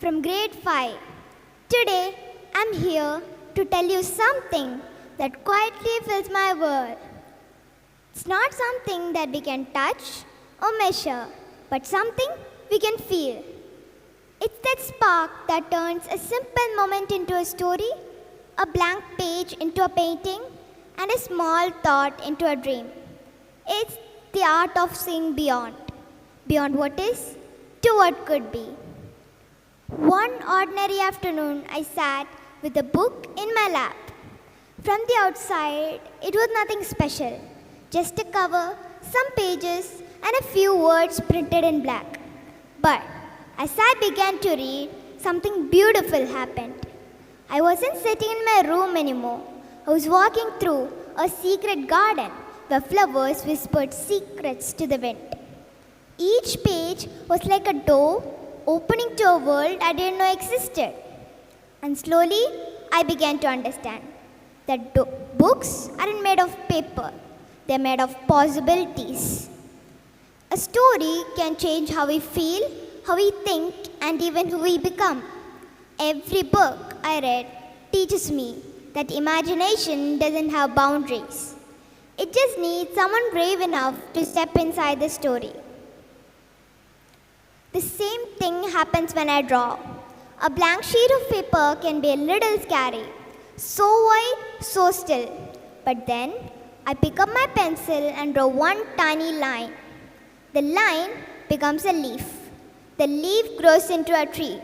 from grade 5. Today, I'm here to tell you something that quietly fills my world. It's not something that we can touch or measure, but something we can feel. It's that spark that turns a simple moment into a story, a blank page into a painting, and a small thought into a dream. It's the art of seeing beyond what is to what could be. One ordinary afternoon, I sat with a book in my lap. From the outside, it was nothing special, just a cover, some pages, and a few words printed in black. But as I began to read, something beautiful happened. I wasn't sitting in my room anymore. I was walking through a secret garden where flowers whispered secrets to the wind. Each page was like a door opening to a world I didn't know existed. And slowly, I began to understand that books aren't made of paper, they're made of possibilities. A story can change how we feel, how we think, and even who we become. Every book I read teaches me that imagination doesn't have boundaries. It just needs someone brave enough to step inside the story. The same thing happens when I draw. A blank sheet of paper can be a little scary, so wide, so still. But then I pick up my pencil and draw one tiny line. The line becomes a leaf. The leaf grows into a tree.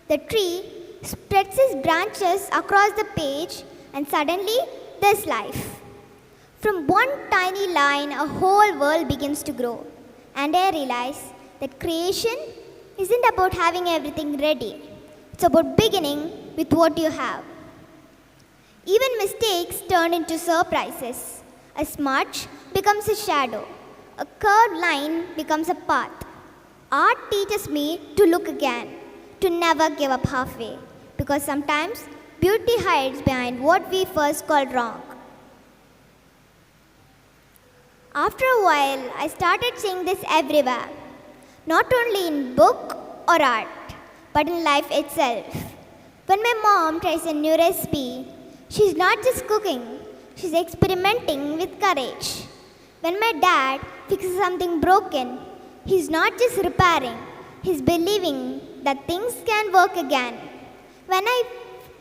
The tree spreads its branches across the page, and suddenly there's life. From one tiny line, a whole world begins to grow. And I realize that creation isn't about having everything ready. It's about beginning with what you have. Even mistakes turn into surprises. A smudge becomes a shadow. A curved line becomes a path. Art teaches me to look again, to never give up halfway, because sometimes beauty hides behind what we first called wrong. After a while, I started seeing this everywhere, not only in book or art, but in life itself. When my mom tries a new recipe, she's not just cooking, she's experimenting with courage. When my dad fixes something broken, he's not just repairing, he's believing that things can work again. When I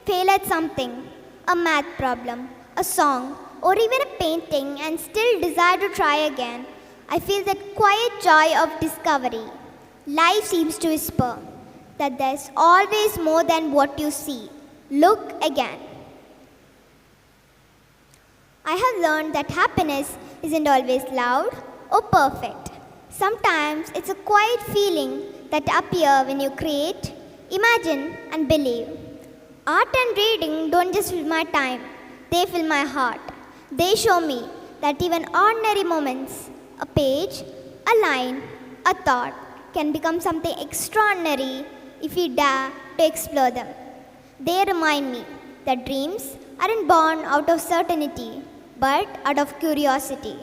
fail at something, a math problem, a song, or even a painting, and still desire to try again, I feel that quiet joy of discovery. Life seems to whisper that there's always more than what you see. Look again. I have learned that happiness isn't always loud or perfect. Sometimes it's a quiet feeling that appears when you create, imagine, and believe. Art and reading don't just fill my time, they fill my heart. They show me that even ordinary moments, a page, a line, a thought, can become something extraordinary if we dare to explore them. They remind me that dreams aren't born out of certainty, but out of curiosity.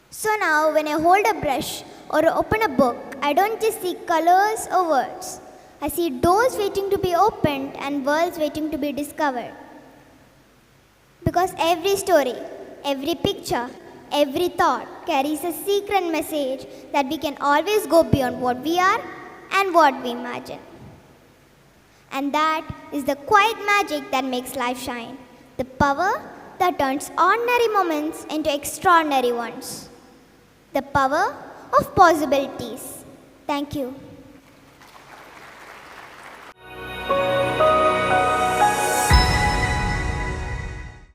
So now, when I hold a brush or open a book, I don't just see colors or words. I see doors waiting to be opened and worlds waiting to be discovered. Because every story, every picture, every thought carries a secret message that we can always go beyond what we are and what we imagine. And that is the quiet magic that makes life shine. The power that turns ordinary moments into extraordinary ones. The power of possibilities. Thank you.